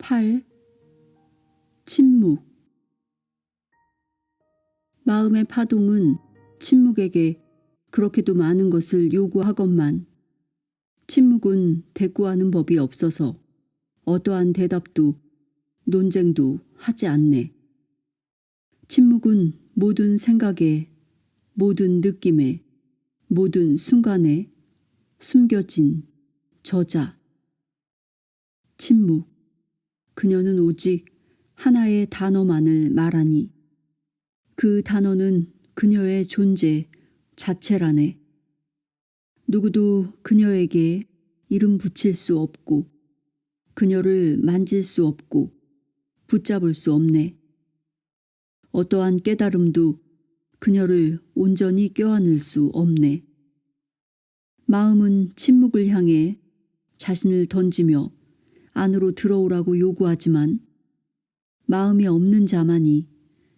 8. 침묵. 마음의 파동은 침묵에게 그렇게도 많은 것을 요구하건만 침묵은 대꾸하는 법이 없어서 어떠한 대답도 논쟁도 하지 않네. 침묵은 모든 생각에, 모든 느낌에, 모든 순간에 숨겨진 저자. 침묵. 그녀는 오직 하나의 단어만을 말하니 그 단어는 그녀의 존재 자체라네. 누구도 그녀에게 이름 붙일 수 없고 그녀를 만질 수 없고 붙잡을 수 없네. 어떠한 깨달음도 그녀를 온전히 껴안을 수 없네. 마음은 침묵을 향해 자신을 던지며 안으로 들어오라고 요구하지만 마음이 없는 자만이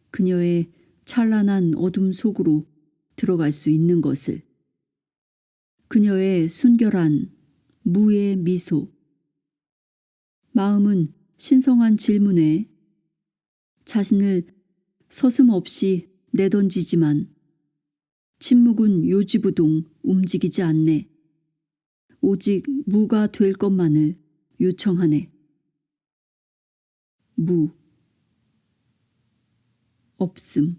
그녀의 찬란한 어둠 속으로 들어갈 수 있는 것을. 그녀의 순결한 무의 미소. 마음은 신성한 질문에 자신을 서슴없이 내던지지만 침묵은 요지부동 움직이지 않네. 오직 무가 될 것만을 요청하네. 무. 없음.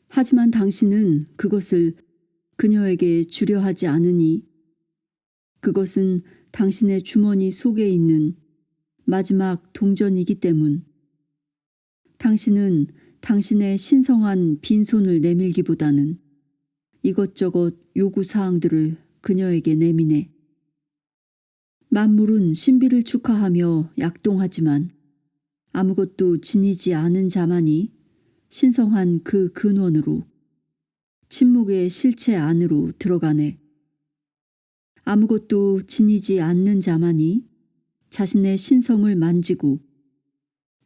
하지만 당신은 그것을 그녀에게 주려 하지 않으니 그것은 당신의 주머니 속에 있는 마지막 동전이기 때문. 당신은 당신의 신성한 빈손을 내밀기보다는 이것저것 요구사항들을 그녀에게 내미네. 만물은 신비를 축하하며 약동하지만 아무것도 지니지 않은 자만이 신성한 그 근원으로 침묵의 실체 안으로 들어가네. 아무것도 지니지 않는 자만이 자신의 신성을 만지고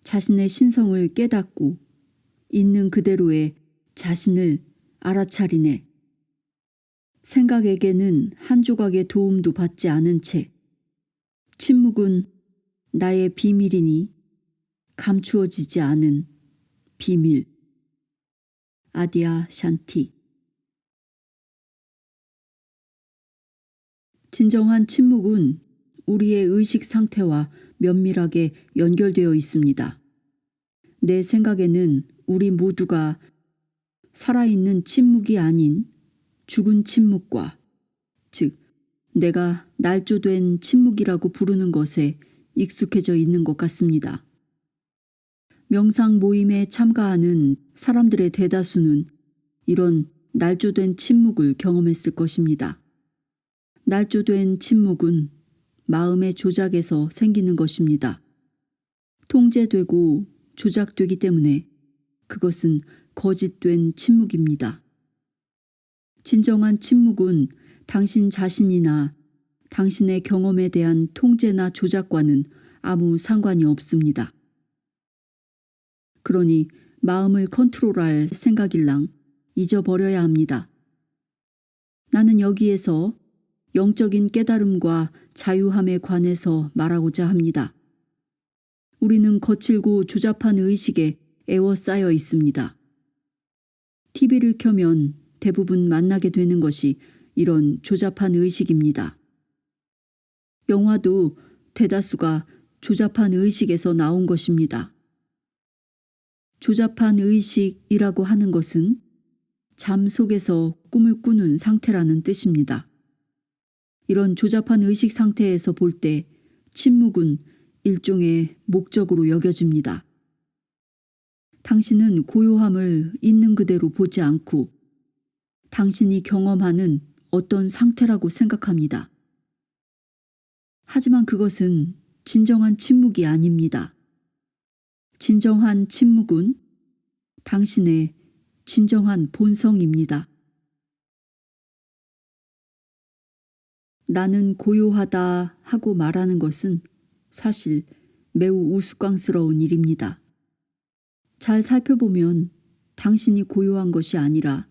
자신의 신성을 깨닫고 있는 그대로의 자신을 알아차리네. 생각에게는 한 조각의 도움도 받지 않은 채 침묵은 나의 비밀이니 감추어지지 않은 비밀. 아디아 샨티. 진정한 침묵은 우리의 의식 상태와 면밀하게 연결되어 있습니다. 내 생각에는 우리 모두가 살아있는 침묵이 아닌 죽은 침묵과, 즉 내가 날조된 침묵이라고 부르는 것에 익숙해져 있는 것 같습니다. 명상 모임에 참가하는 사람들의 대다수는 이런 날조된 침묵을 경험했을 것입니다. 날조된 침묵은 마음의 조작에서 생기는 것입니다. 통제되고 조작되기 때문에 그것은 거짓된 침묵입니다. 진정한 침묵은 당신 자신이나 당신의 경험에 대한 통제나 조작과는 아무 상관이 없습니다. 그러니 마음을 컨트롤할 생각일랑 잊어버려야 합니다. 나는 여기에서 영적인 깨달음과 자유함에 관해서 말하고자 합니다. 우리는 거칠고 조잡한 의식에 에워싸여 있습니다. TV를 켜면 대부분 만나게 되는 것이 이런 조잡한 의식입니다. 영화도 대다수가 조잡한 의식에서 나온 것입니다. 조잡한 의식이라고 하는 것은 잠 속에서 꿈을 꾸는 상태라는 뜻입니다. 이런 조잡한 의식 상태에서 볼 때 침묵은 일종의 목적으로 여겨집니다. 당신은 고요함을 있는 그대로 보지 않고 당신이 경험하는 어떤 상태라고 생각합니다. 하지만 그것은 진정한 침묵이 아닙니다. 진정한 침묵은 당신의 진정한 본성입니다. 나는 고요하다 하고 말하는 것은 사실 매우 우스꽝스러운 일입니다. 잘 살펴보면 당신이 고요한 것이 아니라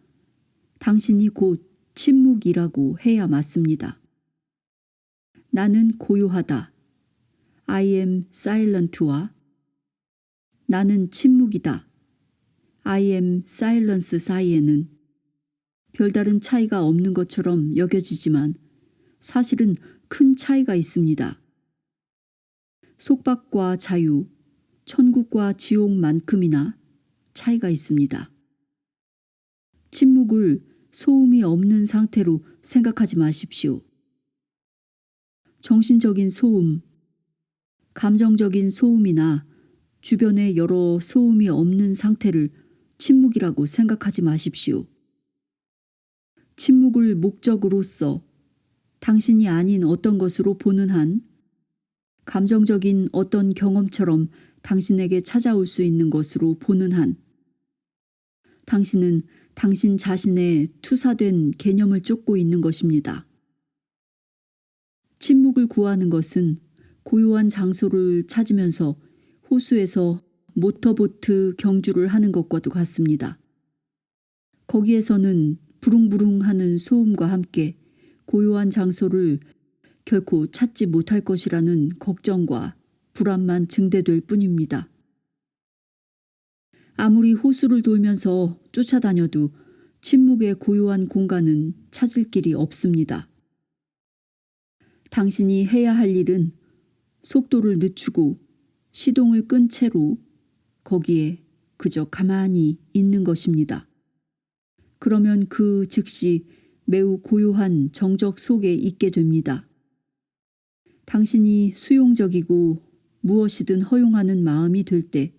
당신이 곧 침묵이라고 해야 맞습니다. 나는 고요하다. I am silent와 나는 침묵이다. I am silence 사이에는 별다른 차이가 없는 것처럼 여겨지지만 사실은 큰 차이가 있습니다. 속박과 자유, 천국과 지옥만큼이나 차이가 있습니다. 침묵을 소음이 없는 상태로 생각하지 마십시오. 정신적인 소음, 감정적인 소음이나 주변에 여러 소음이 없는 상태를 침묵이라고 생각하지 마십시오. 침묵을 목적으로서 당신이 아닌 어떤 것으로 보는 한 감정적인 어떤 경험처럼 당신에게 찾아올 수 있는 것으로 보는 한 당신은 당신 자신의 투사된 개념을 쫓고 있는 것입니다. 침묵을 구하는 것은 고요한 장소를 찾으면서 호수에서 모터보트 경주를 하는 것과도 같습니다. 거기에서는 부릉부릉하는 소음과 함께 고요한 장소를 결코 찾지 못할 것이라는 걱정과 불안만 증대될 뿐입니다. 아무리 호수를 돌면서 쫓아다녀도 침묵의 고요한 공간은 찾을 길이 없습니다. 당신이 해야 할 일은 속도를 늦추고 시동을 끈 채로 거기에 그저 가만히 있는 것입니다. 그러면 그 즉시 매우 고요한 정적 속에 있게 됩니다. 당신이 수용적이고 무엇이든 허용하는 마음이 될 때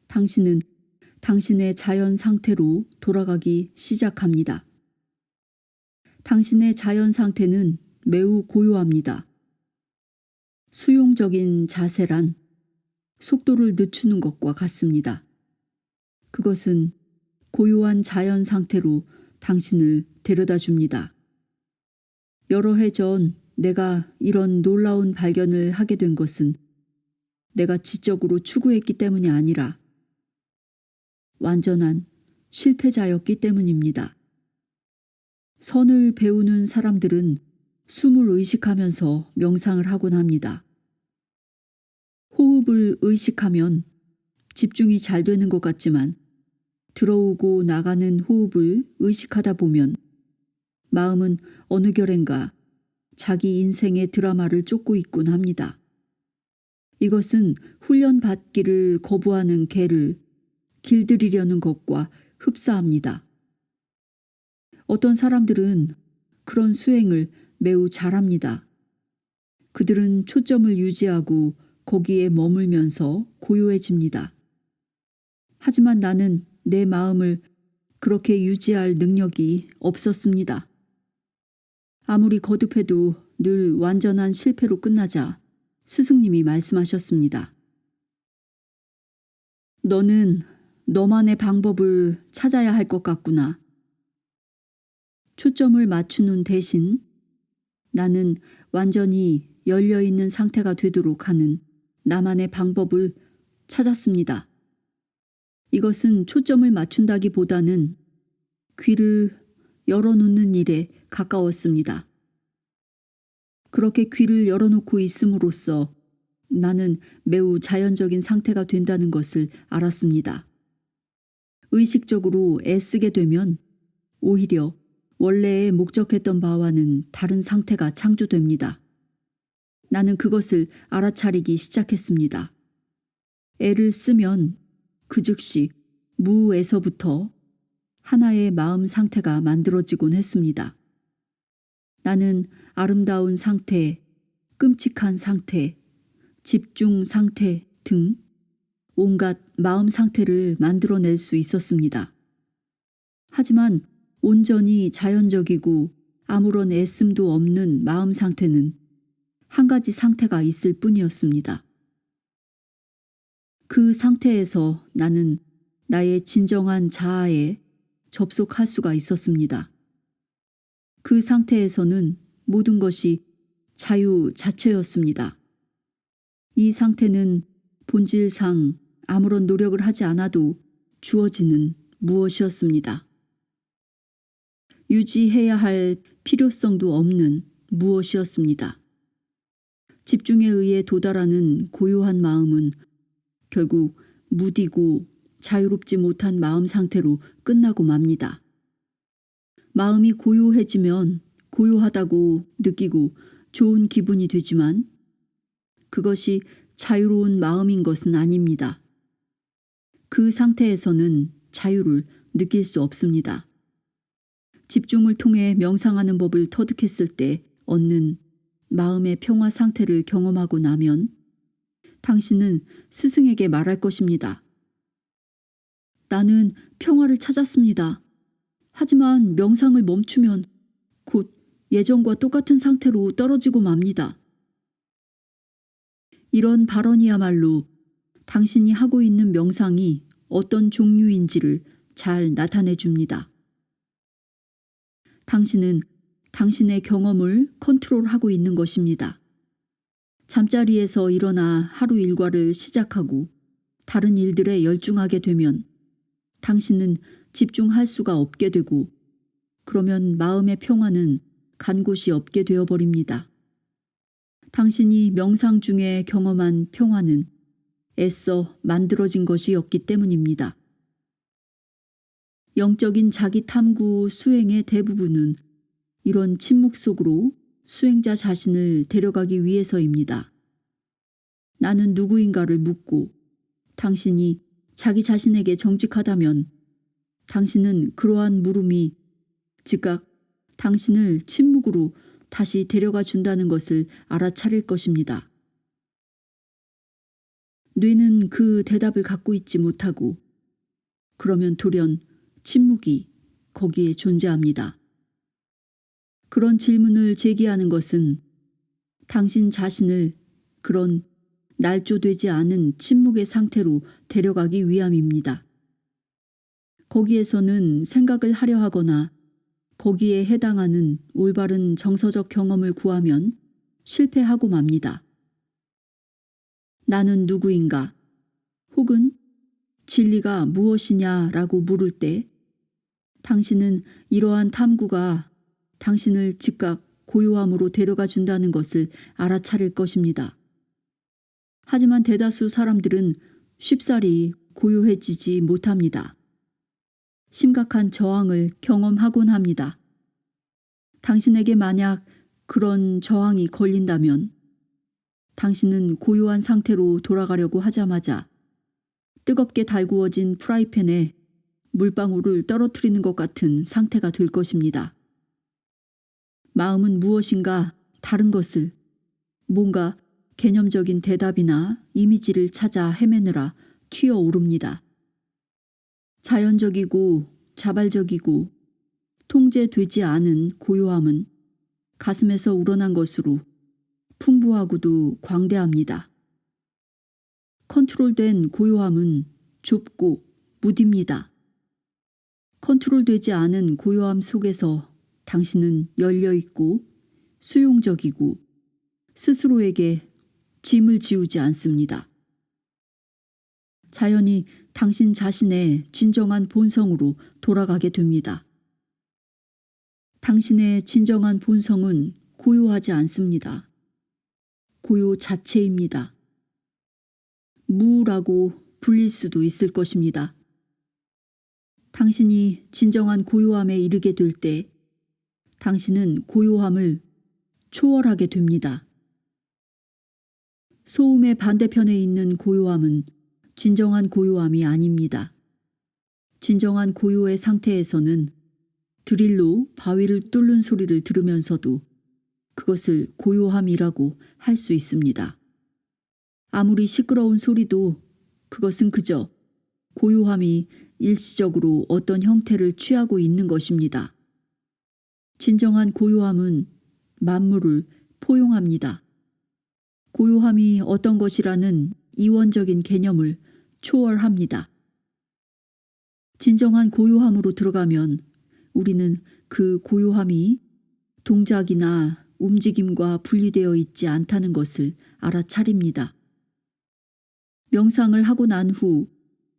당신은 당신의 자연 상태로 돌아가기 시작합니다. 당신의 자연 상태는 매우 고요합니다. 수용적인 자세란 속도를 늦추는 것과 같습니다. 그것은 고요한 자연 상태로 당신을 데려다 줍니다. 여러 해 전 내가 이런 놀라운 발견을 하게 된 것은 내가 지적으로 추구했기 때문이 아니라 완전한 실패자였기 때문입니다. 선을 배우는 사람들은 숨을 의식하면서 명상을 하곤 합니다. 호흡을 의식하면 집중이 잘 되는 것 같지만 들어오고 나가는 호흡을 의식하다 보면 마음은 어느 결엔가 자기 인생의 드라마를 쫓고 있곤 합니다. 이것은 훈련받기를 거부하는 개를 길들이려는 것과 흡사합니다. 어떤 사람들은 그런 수행을 매우 잘합니다. 그들은 초점을 유지하고 거기에 머물면서 고요해집니다. 하지만 나는 내 마음을 그렇게 유지할 능력이 없었습니다. 아무리 거듭해도 늘 완전한 실패로 끝나자 스승님이 말씀하셨습니다. 너는 너만의 방법을 찾아야 할 것 같구나. 초점을 맞추는 대신 나는 완전히 열려있는 상태가 되도록 하는 나만의 방법을 찾았습니다. 이것은 초점을 맞춘다기보다는 귀를 열어놓는 일에 가까웠습니다. 그렇게 귀를 열어놓고 있음으로써 나는 매우 자연적인 상태가 된다는 것을 알았습니다. 의식적으로 애쓰게 되면 오히려 원래에 목적했던 바와는 다른 상태가 창조됩니다. 나는 그것을 알아차리기 시작했습니다. 애를 쓰면 그 즉시 무에서부터 하나의 마음 상태가 만들어지곤 했습니다. 나는 아름다운 상태, 끔찍한 상태, 집중 상태 등 온갖 마음 상태를 만들어낼 수 있었습니다. 하지만 온전히 자연적이고 아무런 애씀도 없는 마음 상태는 한 가지 상태가 있을 뿐이었습니다. 그 상태에서 나는 나의 진정한 자아에 접속할 수가 있었습니다. 그 상태에서는 모든 것이 자유 자체였습니다. 이 상태는 본질상 아무런 노력을 하지 않아도 주어지는 무엇이었습니다. 유지해야 할 필요성도 없는 무엇이었습니다. 집중에 의해 도달하는 고요한 마음은 결국 무디고 자유롭지 못한 마음 상태로 끝나고 맙니다. 마음이 고요해지면 고요하다고 느끼고 좋은 기분이 되지만 그것이 자유로운 마음인 것은 아닙니다. 그 상태에서는 자유를 느낄 수 없습니다. 집중을 통해 명상하는 법을 터득했을 때 얻는 마음의 평화 상태를 경험하고 나면 당신은 스승에게 말할 것입니다. 나는 평화를 찾았습니다. 하지만 명상을 멈추면 곧 예전과 똑같은 상태로 떨어지고 맙니다. 이런 발언이야말로 당신이 하고 있는 명상이 어떤 종류인지를 잘 나타내 줍니다. 당신은 당신의 경험을 컨트롤하고 있는 것입니다. 잠자리에서 일어나 하루 일과를 시작하고 다른 일들에 열중하게 되면 당신은 집중할 수가 없게 되고 그러면 마음의 평화는 간 곳이 없게 되어버립니다. 당신이 명상 중에 경험한 평화는 애써 만들어진 것이었기 때문입니다. 영적인 자기 탐구 수행의 대부분은 이런 침묵 속으로 수행자 자신을 데려가기 위해서입니다. 나는 누구인가를 묻고 당신이 자기 자신에게 정직하다면 당신은 그러한 물음이 즉각 당신을 침묵으로 다시 데려가 준다는 것을 알아차릴 것입니다. 뇌는 그 대답을 갖고 있지 못하고 그러면 돌연 침묵이 거기에 존재합니다. 그런 질문을 제기하는 것은 당신 자신을 그런 날조되지 않은 침묵의 상태로 데려가기 위함입니다. 거기에서는 생각을 하려 하거나 거기에 해당하는 올바른 정서적 경험을 구하면 실패하고 맙니다. 나는 누구인가? 혹은 진리가 무엇이냐라고 물을 때 당신은 이러한 탐구가 당신을 즉각 고요함으로 데려가 준다는 것을 알아차릴 것입니다. 하지만 대다수 사람들은 쉽사리 고요해지지 못합니다. 심각한 저항을 경험하곤 합니다. 당신에게 만약 그런 저항이 걸린다면 당신은 고요한 상태로 돌아가려고 하자마자 뜨겁게 달구어진 프라이팬에 물방울을 떨어뜨리는 것 같은 상태가 될 것입니다. 마음은 무엇인가 다른 것을 뭔가 개념적인 대답이나 이미지를 찾아 헤매느라 튀어오릅니다. 자연적이고 자발적이고 통제되지 않은 고요함은 가슴에서 우러난 것으로 풍부하고도 광대합니다. 컨트롤된 고요함은 좁고 무딥니다. 컨트롤되지 않은 고요함 속에서 당신은 열려있고 수용적이고 스스로에게 짐을 지우지 않습니다. 자연히 당신 자신의 진정한 본성으로 돌아가게 됩니다. 당신의 진정한 본성은 고요하지 않습니다. 고요 자체입니다. 무라고 불릴 수도 있을 것입니다. 당신이 진정한 고요함에 이르게 될 때 당신은 고요함을 초월하게 됩니다. 소음의 반대편에 있는 고요함은 진정한 고요함이 아닙니다. 진정한 고요의 상태에서는 드릴로 바위를 뚫는 소리를 들으면서도 그것을 고요함이라고 할 수 있습니다. 아무리 시끄러운 소리도 그것은 그저 고요함이 일시적으로 어떤 형태를 취하고 있는 것입니다. 진정한 고요함은 만물을 포용합니다. 고요함이 어떤 것이라는 이원적인 개념을 초월합니다. 진정한 고요함으로 들어가면 우리는 그 고요함이 동작이나 움직임과 분리되어 있지 않다는 것을 알아차립니다. 명상을 하고 난 후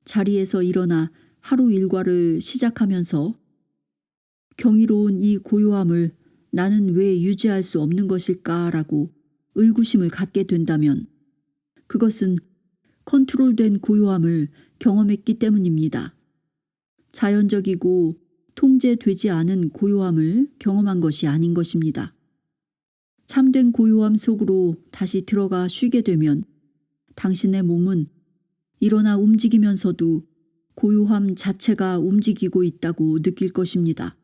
자리에서 일어나 하루 일과를 시작하면서 경이로운 이 고요함을 나는 왜 유지할 수 없는 것일까라고 의구심을 갖게 된다면 그것은 컨트롤된 고요함을 경험했기 때문입니다. 자연적이고 통제되지 않은 고요함을 경험한 것이 아닌 것입니다. 참된 고요함 속으로 다시 들어가 쉬게 되면 당신의 몸은 일어나 움직이면서도 고요함 자체가 움직이고 있다고 느낄 것입니다.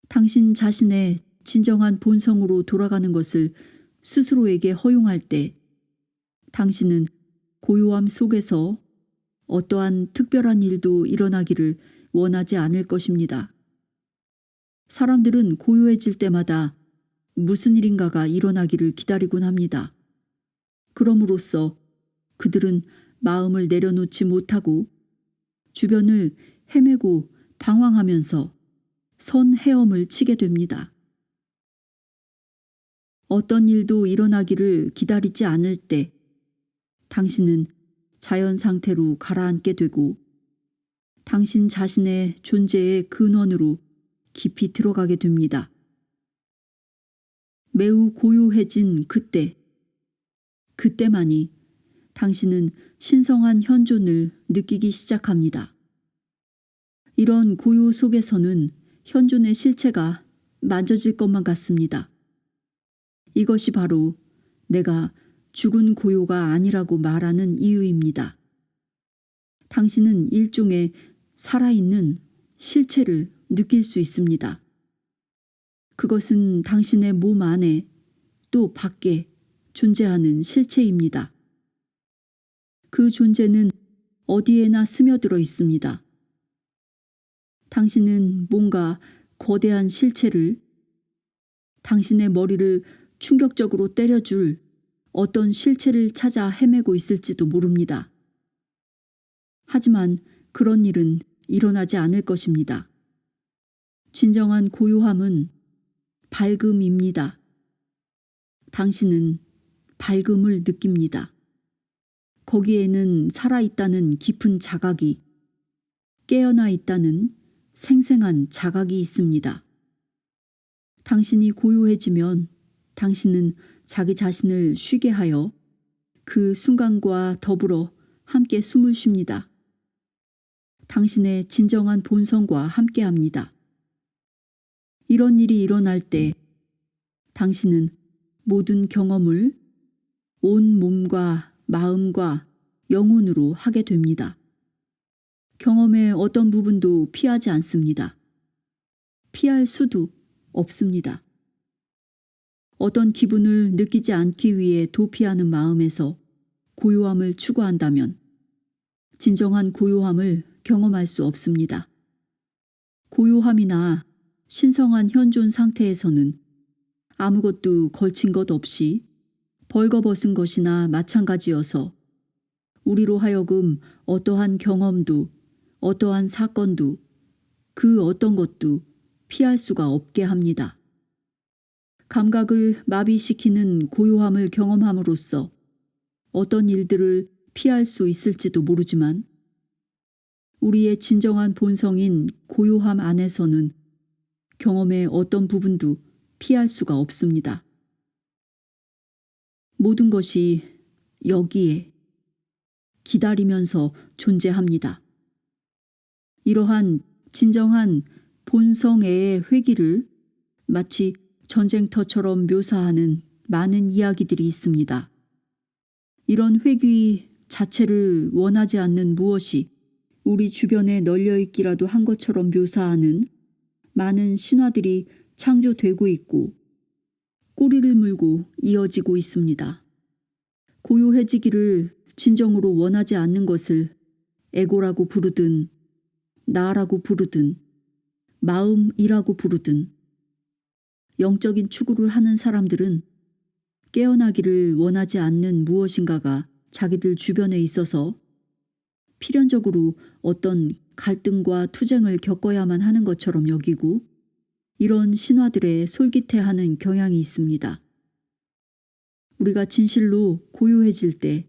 당신 자신의 진정한 본성으로 돌아가는 것을 스스로에게 허용할 때 당신은 고요함 속에서 어떠한 특별한 일도 일어나기를 원하지 않을 것입니다. 사람들은 고요해질 때마다 무슨 일인가가 일어나기를 기다리곤 합니다. 그럼으로써 그들은 마음을 내려놓지 못하고 주변을 헤매고 방황하면서 선 헤엄을 치게 됩니다. 어떤 일도 일어나기를 기다리지 않을 때 당신은 자연 상태로 가라앉게 되고 당신 자신의 존재의 근원으로 깊이 들어가게 됩니다. 매우 고요해진 그때만이 당신은 신성한 현존을 느끼기 시작합니다. 이런 고요 속에서는 현존의 실체가 만져질 것만 같습니다. 이것이 바로 내가 죽은 고요가 아니라고 말하는 이유입니다. 당신은 일종의 살아있는 실체를 느낄 수 있습니다. 그것은 당신의 몸 안에 또 밖에 존재하는 실체입니다. 그 존재는 어디에나 스며들어 있습니다. 당신은 뭔가 거대한 실체를 당신의 머리를 충격적으로 때려줄 어떤 실체를 찾아 헤매고 있을지도 모릅니다. 하지만 그런 일은 일어나지 않을 것입니다. 진정한 고요함은 밝음입니다. 당신은 밝음을 느낍니다. 거기에는 살아있다는 깊은 자각이, 깨어나 있다는 생생한 자각이 있습니다. 당신이 고요해지면 당신은 자기 자신을 쉬게 하여 그 순간과 더불어 함께 숨을 쉽니다. 당신의 진정한 본성과 함께합니다. 이런 일이 일어날 때 당신은 모든 경험을 온 몸과 마음과 영혼으로 하게 됩니다. 경험의 어떤 부분도 피하지 않습니다. 피할 수도 없습니다. 어떤 기분을 느끼지 않기 위해 도피하는 마음에서 고요함을 추구한다면 진정한 고요함을 경험할 수 없습니다. 고요함이나 신성한 현존 상태에서는 아무것도 걸친 것 없이 벌거벗은 것이나 마찬가지여서 우리로 하여금 어떠한 경험도 어떠한 사건도 그 어떤 것도 피할 수가 없게 합니다. 감각을 마비시키는 고요함을 경험함으로써 어떤 일들을 피할 수 있을지도 모르지만 우리의 진정한 본성인 고요함 안에서는 경험의 어떤 부분도 피할 수가 없습니다. 모든 것이 여기에 기다리면서 존재합니다. 이러한 진정한 본성의 회귀를 마치 전쟁터처럼 묘사하는 많은 이야기들이 있습니다. 이런 회귀 자체를 원하지 않는 무엇이 우리 주변에 널려있기라도 한 것처럼 묘사하는 많은 신화들이 창조되고 있고 꼬리를 물고 이어지고 있습니다. 고요해지기를 진정으로 원하지 않는 것을 에고라고 부르든 나라고 부르든 마음이라고 부르든 영적인 추구를 하는 사람들은 깨어나기를 원하지 않는 무엇인가가 자기들 주변에 있어서 필연적으로 어떤 갈등과 투쟁을 겪어야만 하는 것처럼 여기고 이런 신화들에 솔깃해하는 경향이 있습니다. 우리가 진실로 고요해질 때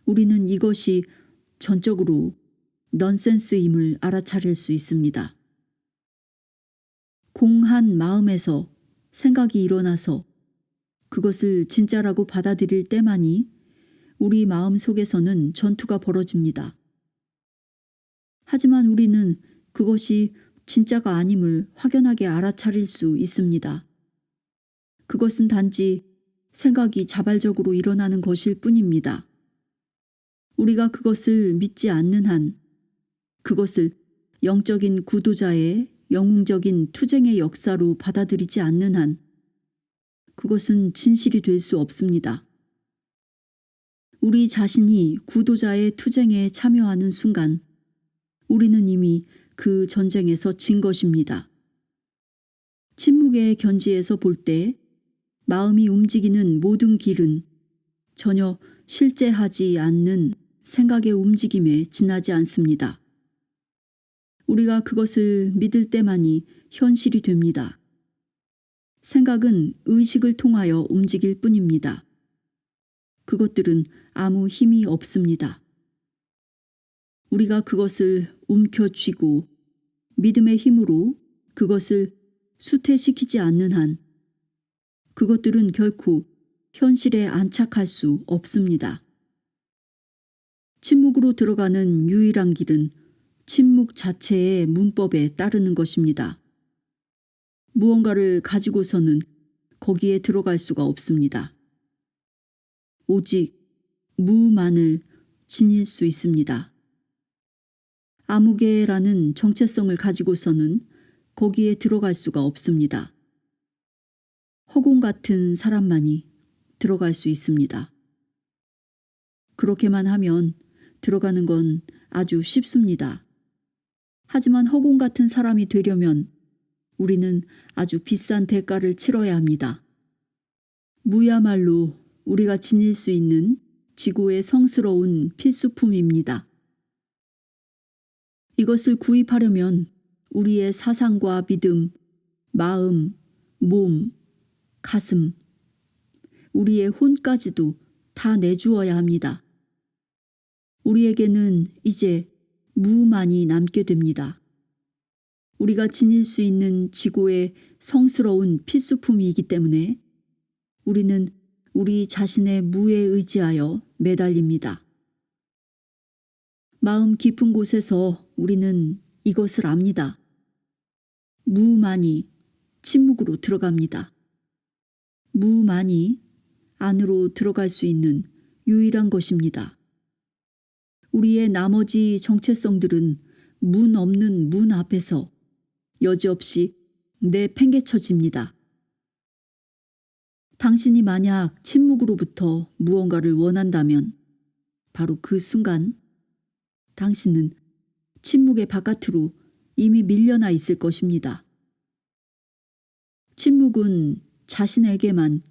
우리는 이것이 전적으로 넌센스임을 알아차릴 수 있습니다. 공한 마음에서 생각이 일어나서 그것을 진짜라고 받아들일 때만이 우리 마음 속에서는 전투가 벌어집니다. 하지만 우리는 그것이 진짜가 아님을 확연하게 알아차릴 수 있습니다. 그것은 단지 생각이 자발적으로 일어나는 것일 뿐입니다. 우리가 그것을 믿지 않는 한, 그것을 영적인 구도자의 영웅적인 투쟁의 역사로 받아들이지 않는 한, 그것은 진실이 될 수 없습니다. 우리 자신이 구도자의 투쟁에 참여하는 순간, 우리는 이미 그 전쟁에서 진 것입니다. 침묵의 견지에서 볼 때 마음이 움직이는 모든 길은 전혀 실제하지 않는 생각의 움직임에 지나지 않습니다. 우리가 그것을 믿을 때만이 현실이 됩니다. 생각은 의식을 통하여 움직일 뿐입니다. 그것들은 아무 힘이 없습니다. 우리가 그것을 움켜쥐고 믿음의 힘으로 그것을 수태시키지 않는 한 그것들은 결코 현실에 안착할 수 없습니다. 침묵으로 들어가는 유일한 길은 침묵 자체의 문법에 따르는 것입니다. 무언가를 가지고서는 거기에 들어갈 수가 없습니다. 오직 무만을 지닐 수 있습니다. 아무개라는 정체성을 가지고서는 거기에 들어갈 수가 없습니다. 허공 같은 사람만이 들어갈 수 있습니다. 그렇게만 하면 들어가는 건 아주 쉽습니다. 하지만 허공 같은 사람이 되려면 우리는 아주 비싼 대가를 치러야 합니다. 무야말로 우리가 지닐 수 있는 지고의 성스러운 필수품입니다. 이것을 구입하려면 우리의 사상과 믿음, 마음, 몸, 가슴, 우리의 혼까지도 다 내주어야 합니다. 우리에게는 이제 무만이 남게 됩니다. 우리가 지닐 수 있는 지고의 성스러운 필수품이기 때문에 우리는 우리 자신의 무에 의지하여 매달립니다. 마음 깊은 곳에서 우리는 이것을 압니다. 무만이 침묵으로 들어갑니다. 무만이 안으로 들어갈 수 있는 유일한 것입니다. 우리의 나머지 정체성들은 문 없는 문 앞에서 여지없이 내팽개쳐집니다. 당신이 만약 침묵으로부터 무언가를 원한다면 바로 그 순간 당신은 침묵의 바깥으로 이미 밀려나 있을 것입니다. 침묵은 자신에게만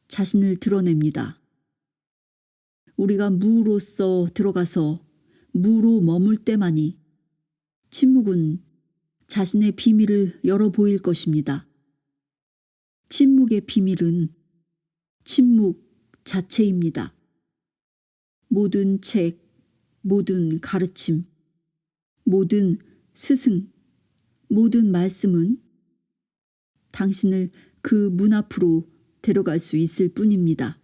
자신을 드러냅니다. 우리가 무로서 들어가서 무로 머물 때만이 침묵은 자신의 비밀을 열어 보일 것입니다. 침묵의 비밀은 침묵 자체입니다. 모든 책, 모든 가르침, 모든 스승, 모든 말씀은 당신을 그 문 앞으로 데려갈 수 있을 뿐입니다.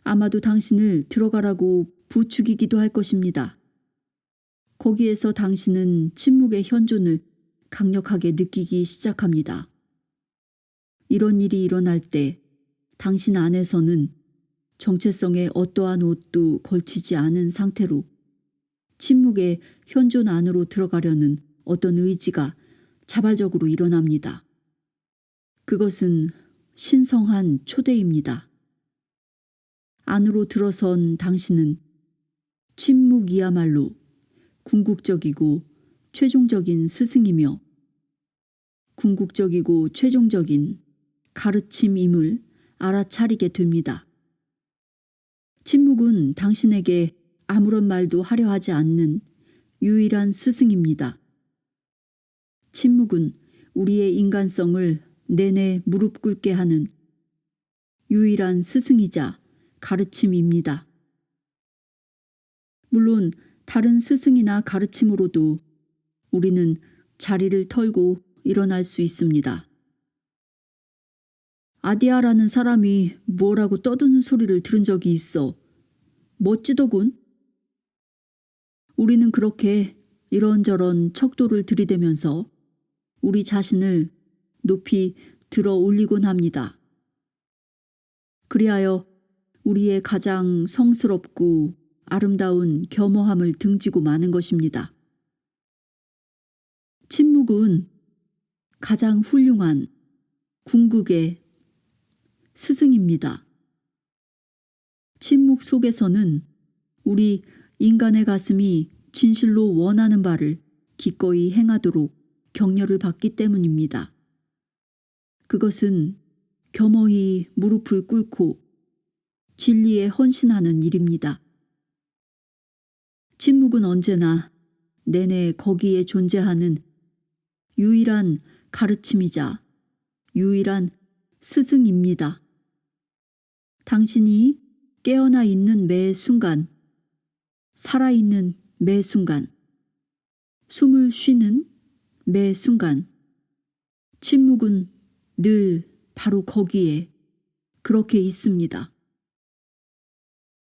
아마도 당신을 들어가라고 부추기기도 할 것입니다. 거기에서 당신은 침묵의 현존을 강력하게 느끼기 시작합니다. 이런 일이 일어날 때 당신 안에서는 정체성에 어떠한 옷도 걸치지 않은 상태로 침묵의 현존 안으로 들어가려는 어떤 의지가 자발적으로 일어납니다. 그것은 신성한 초대입니다. 안으로 들어선 당신은 침묵이야말로 궁극적이고 최종적인 스승이며 궁극적이고 최종적인 가르침임을 알아차리게 됩니다. 침묵은 당신에게 아무런 말도 하려 하지 않는 유일한 스승입니다. 침묵은 우리의 인간성을 내내 무릎 꿇게 하는 유일한 스승이자 가르침입니다. 물론 다른 스승이나 가르침으로도 우리는 자리를 털고 일어날 수 있습니다. 아디아라는 사람이 뭐라고 떠드는 소리를 들은 적이 있어. 멋지더군. 우리는 그렇게 이런저런 척도를 들이대면서 우리 자신을 높이 들어 올리곤 합니다. 그리하여 우리의 가장 성스럽고 아름다운 겸허함을 등지고 마는 것입니다. 침묵은 가장 훌륭한 궁극의 스승입니다. 침묵 속에서는 우리 인간의 가슴이 진실로 원하는 바를 기꺼이 행하도록 격려를 받기 때문입니다. 그것은 겸허히 무릎을 꿇고 진리에 헌신하는 일입니다. 침묵은 언제나 내내 거기에 존재하는 유일한 가르침이자 유일한 스승입니다. 당신이 깨어나 있는 매 순간, 살아있는 매 순간, 숨을 쉬는 매 순간, 침묵은 늘 바로 거기에 그렇게 있습니다.